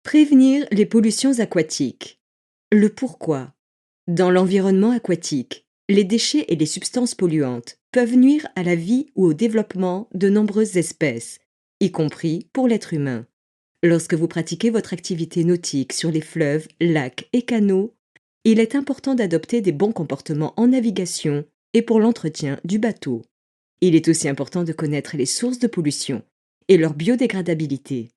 Prévenir les pollutions aquatiques. Le pourquoi. Dans l'environnement aquatique, les déchets et les substances polluantes peuvent nuire à la vie ou au développement de nombreuses espèces, y compris pour l'être humain. Lorsque vous pratiquez votre activité nautique sur les fleuves, lacs et canaux, il est important d'adopter des bons comportements en navigation et pour l'entretien du bateau. Il est aussi important de connaître les sources de pollution et leur biodégradabilité.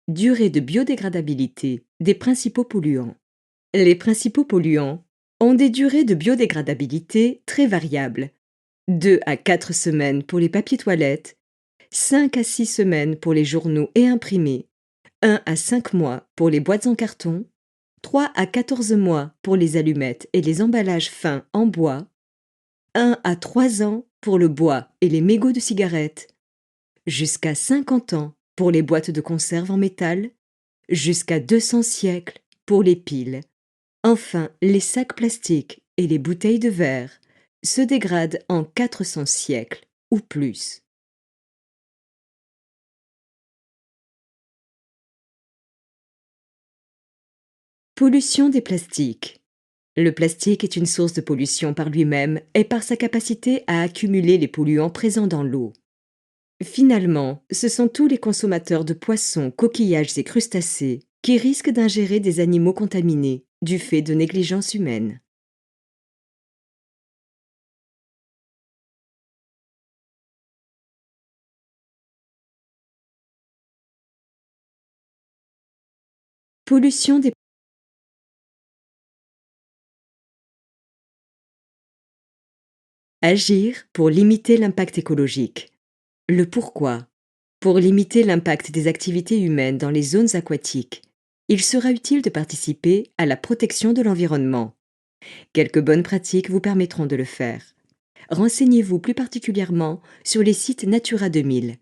Durée de biodégradabilité des principaux polluants. Les principaux polluants ont des durées de biodégradabilité très variables. 2 à 4 semaines pour les papiers toilettes, 5 à 6 semaines pour les journaux et imprimés, 1 à 5 mois pour les boîtes en carton, 3 à 14 mois pour les allumettes et les emballages fins en bois, 1 à 3 ans pour le bois et les mégots de cigarettes, jusqu'à 50 ans pour les boîtes de conserve en métal, jusqu'à 200 siècles pour les piles. Enfin, les sacs plastiques et les bouteilles de verre se dégradent en 400 siècles ou plus. Pollution des plastiques. Le plastique est une source de pollution par lui-même et par sa capacité à accumuler les polluants présents dans l'eau. Finalement, ce sont tous les consommateurs de poissons, coquillages et crustacés qui risquent d'ingérer des animaux contaminés du fait de négligence humaine. Pollution des Agir pour limiter l'impact écologique. Le pourquoi. Pour limiter l'impact des activités humaines dans les zones aquatiques, il sera utile de participer à la protection de l'environnement. Quelques bonnes pratiques vous permettront de le faire. Renseignez-vous plus particulièrement sur les sites Natura 2000.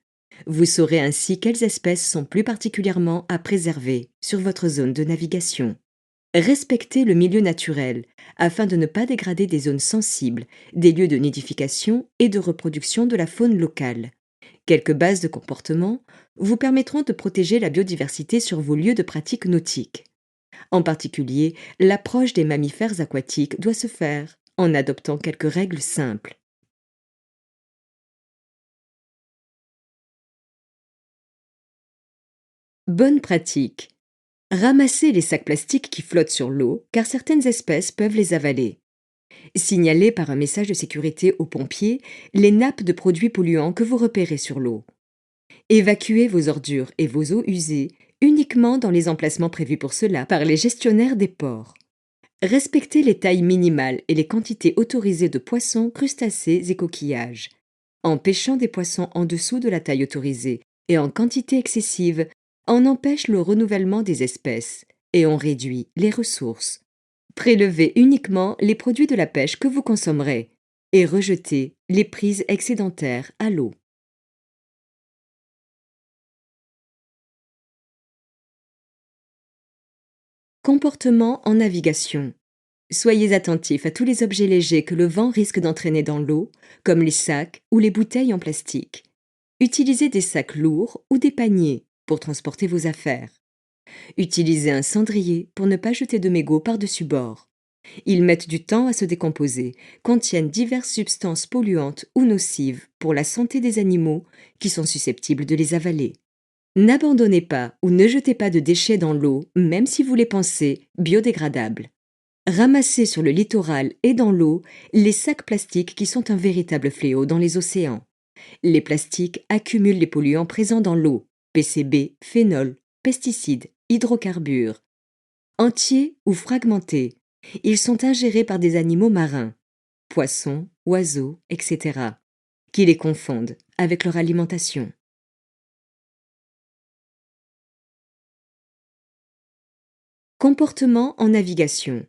Vous saurez ainsi quelles espèces sont plus particulièrement à préserver sur votre zone de navigation. Respectez le milieu naturel afin de ne pas dégrader des zones sensibles, des lieux de nidification et de reproduction de la faune locale. Quelques bases de comportement vous permettront de protéger la biodiversité sur vos lieux de pratique nautique. En particulier, l'approche des mammifères aquatiques doit se faire en adoptant quelques règles simples. Bonne pratique. Ramassez les sacs plastiques qui flottent sur l'eau car certaines espèces peuvent les avaler. Signalez par un message de sécurité aux pompiers les nappes de produits polluants que vous repérez sur l'eau. Évacuez vos ordures et vos eaux usées uniquement dans les emplacements prévus pour cela par les gestionnaires des ports. Respectez les tailles minimales et les quantités autorisées de poissons, crustacés et coquillages. En pêchant des poissons en dessous de la taille autorisée et en quantité excessive, on empêche le renouvellement des espèces et on réduit les ressources. Prélevez uniquement les produits de la pêche que vous consommerez et rejetez les prises excédentaires à l'eau. Comportement en navigation. Soyez attentif à tous les objets légers que le vent risque d'entraîner dans l'eau, comme les sacs ou les bouteilles en plastique. Utilisez des sacs lourds ou des paniers pour transporter vos affaires. Utilisez un cendrier pour ne pas jeter de mégots par-dessus bord. Ils mettent du temps à se décomposer, contiennent diverses substances polluantes ou nocives pour la santé des animaux qui sont susceptibles de les avaler. N'abandonnez pas ou ne jetez pas de déchets dans l'eau, même si vous les pensez biodégradables. Ramassez sur le littoral et dans l'eau les sacs plastiques qui sont un véritable fléau dans les océans. Les plastiques accumulent les polluants présents dans l'eau, PCB, phénol, pesticides, hydrocarbures. Entiers ou fragmentés, ils sont ingérés par des animaux marins, poissons, oiseaux, etc., qui les confondent avec leur alimentation. Comportement en navigation.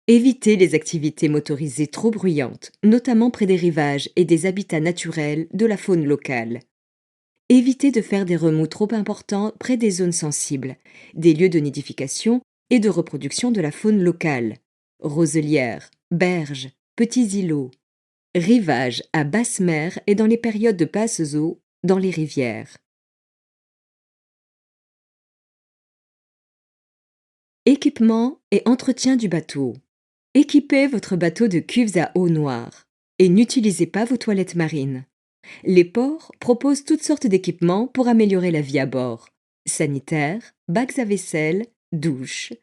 Évitez les activités motorisées trop bruyantes, notamment près des rivages et des habitats naturels de la faune locale. Évitez de faire des remous trop importants près des zones sensibles, des lieux de nidification et de reproduction de la faune locale. Roselières, berges, petits îlots. Rivages à basse mer et dans les périodes de basses eaux dans les rivières. Équipement et entretien du bateau. Équipez votre bateau de cuves à eau noire et n'utilisez pas vos toilettes marines. Les ports proposent toutes sortes d'équipements pour améliorer la vie à bord. Sanitaires, bacs à vaisselle, douches.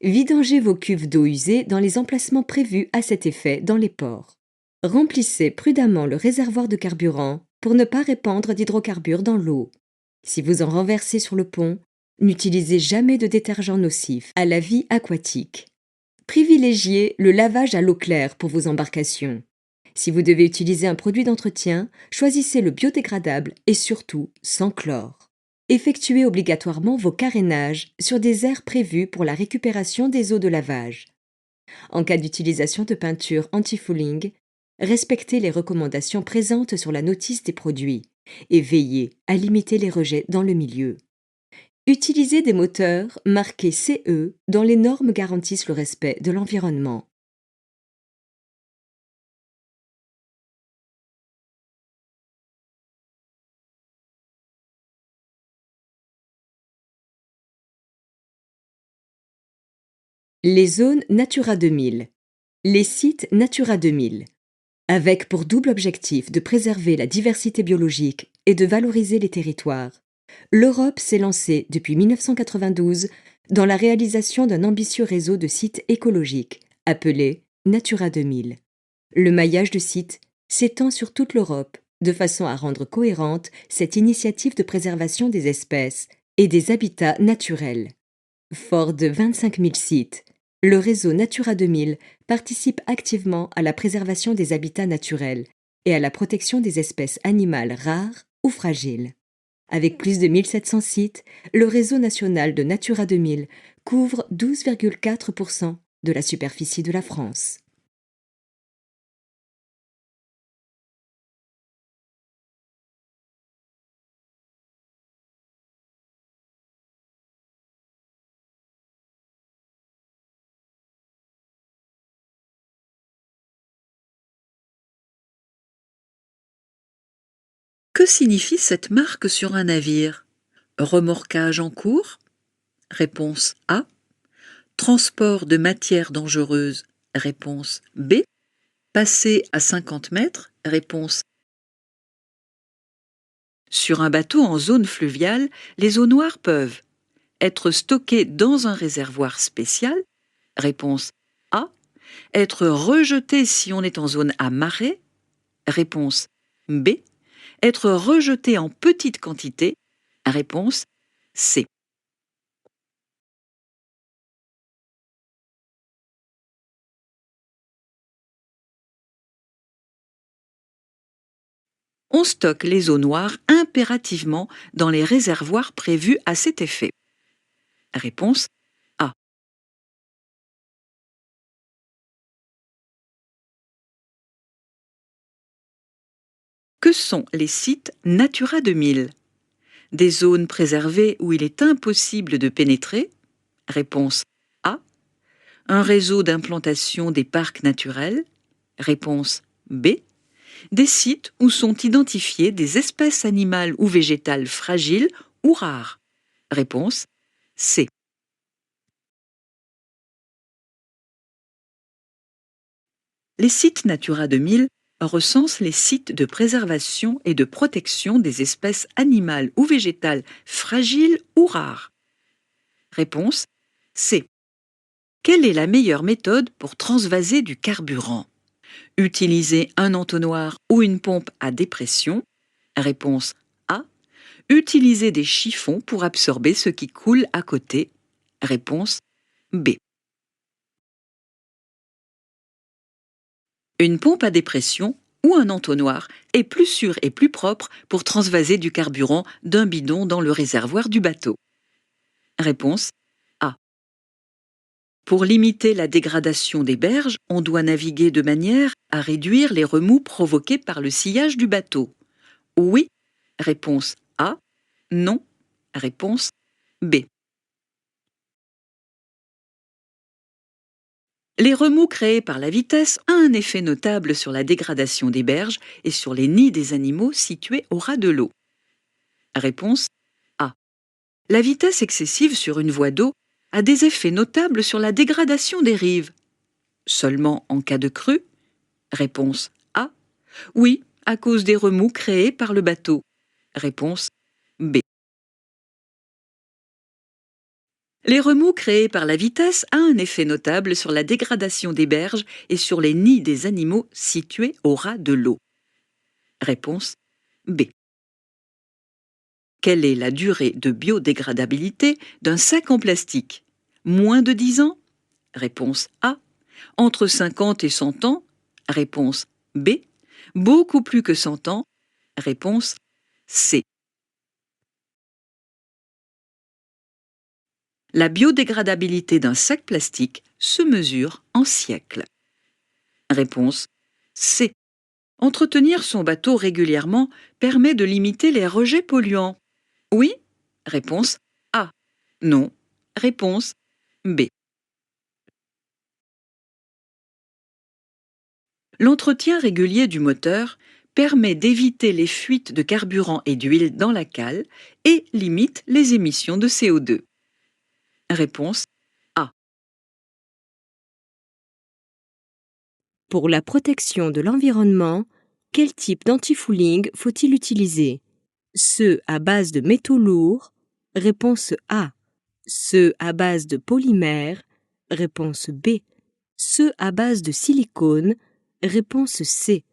Vidangez vos cuves d'eau usée dans les emplacements prévus à cet effet dans les ports. Remplissez prudemment le réservoir de carburant pour ne pas répandre d'hydrocarbures dans l'eau. Si vous en renversez sur le pont, n'utilisez jamais de détergent nocif à la vie aquatique. Privilégiez le lavage à l'eau claire pour vos embarcations. Si vous devez utiliser un produit d'entretien, choisissez le biodégradable et surtout sans chlore. Effectuez obligatoirement vos carénages sur des aires prévues pour la récupération des eaux de lavage. En cas d'utilisation de peinture anti-fouling, respectez les recommandations présentes sur la notice des produits et veillez à limiter les rejets dans le milieu. Utilisez des moteurs marqués CE dont les normes garantissent le respect de l'environnement. Les zones Natura 2000. Les sites Natura 2000. Avec pour double objectif de préserver la diversité biologique et de valoriser les territoires, l'Europe s'est lancée depuis 1992 dans la réalisation d'un ambitieux réseau de sites écologiques, appelé Natura 2000. Le maillage de sites s'étend sur toute l'Europe, de façon à rendre cohérente cette initiative de préservation des espèces et des habitats naturels. Fort de 25 000 sites, le réseau Natura 2000 participe activement à la préservation des habitats naturels et à la protection des espèces animales rares ou fragiles. Avec plus de 1700 sites, le réseau national de Natura 2000 couvre 12,4% de la superficie de la France. Que signifie cette marque sur un navire? Remorquage en cours? Réponse A. Transport de matières dangereuses? Réponse B. Passer à 50 mètres? Réponse. Sur un bateau en zone fluviale, les eaux noires peuvent être stockées dans un réservoir spécial? Réponse A. Être rejetées si on est en zone à marée? Réponse B. Être rejetées en petite quantité? Réponse C. On stocke les eaux noires impérativement dans les réservoirs prévus à cet effet. Réponse A. Que sont les sites Natura 2000? Des zones préservées où il est impossible de pénétrer? Réponse A. Un réseau d'implantation des parcs naturels? Réponse B. Des sites où sont identifiées des espèces animales ou végétales fragiles ou rares? Réponse C. Les sites Natura 2000 recensent les sites de préservation et de protection des espèces animales ou végétales fragiles ou rares. Réponse C. Quelle est la meilleure méthode pour transvaser du carburant? Utiliser un entonnoir ou une pompe à dépression? Réponse A. Utiliser des chiffons pour absorber ce qui coule à côté? Réponse B. Une pompe à dépression ou un entonnoir est plus sûr et plus propre pour transvaser du carburant d'un bidon dans le réservoir du bateau. Réponse A. Pour limiter la dégradation des berges, on doit naviguer de manière à réduire les remous provoqués par le sillage du bateau. Oui. Réponse A. Non. Réponse B. Les remous créés par la vitesse ont un effet notable sur la dégradation des berges et sur les nids des animaux situés au ras de l'eau. Réponse A. La vitesse excessive sur une voie d'eau a des effets notables sur la dégradation des rives. Seulement en cas de crue? Réponse A. Oui, à cause des remous créés par le bateau. Réponse B. Les remous créés par la vitesse ont un effet notable sur la dégradation des berges et sur les nids des animaux situés au ras de l'eau. Réponse B. Quelle est la durée de biodégradabilité d'un sac en plastique? Moins de 10 ans? Réponse A. Entre 50 et 100 ans? Réponse B. Beaucoup plus que 100 ans? Réponse C. La biodégradabilité d'un sac plastique se mesure en siècles. Réponse C. Entretenir son bateau régulièrement permet de limiter les rejets polluants. Oui? Réponse A. Non. Réponse B. L'entretien régulier du moteur permet d'éviter les fuites de carburant et d'huile dans la cale et limite les émissions de CO2. Réponse A. Pour la protection de l'environnement, quel type d'antifouling faut-il utiliser? Ceux à base de métaux lourds? Réponse A. Ceux à base de polymère? Réponse B. Ceux à base de silicone? Réponse C.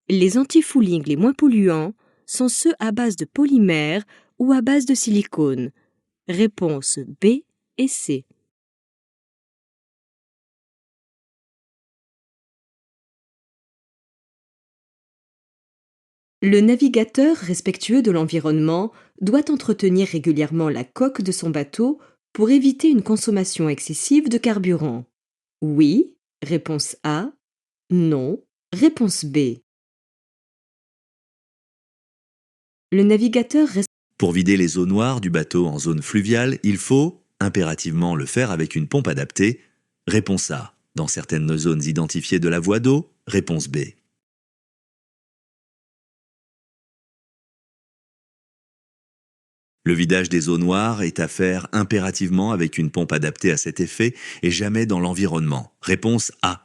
Les antifoulings les moins polluants sont ceux à base de polymère ou à base de silicone. Réponse B et C. Le navigateur respectueux de l'environnement doit entretenir régulièrement la coque de son bateau pour éviter une consommation excessive de carburant. Oui, réponse A. Non, réponse B. Le navigateur Pour vider les eaux noires du bateau en zone fluviale, il faut impérativement le faire avec une pompe adaptée. Réponse A. Dans certaines zones identifiées de la voie d'eau. Réponse B. Le vidage des eaux noires est à faire impérativement avec une pompe adaptée à cet effet et jamais dans l'environnement. Réponse A.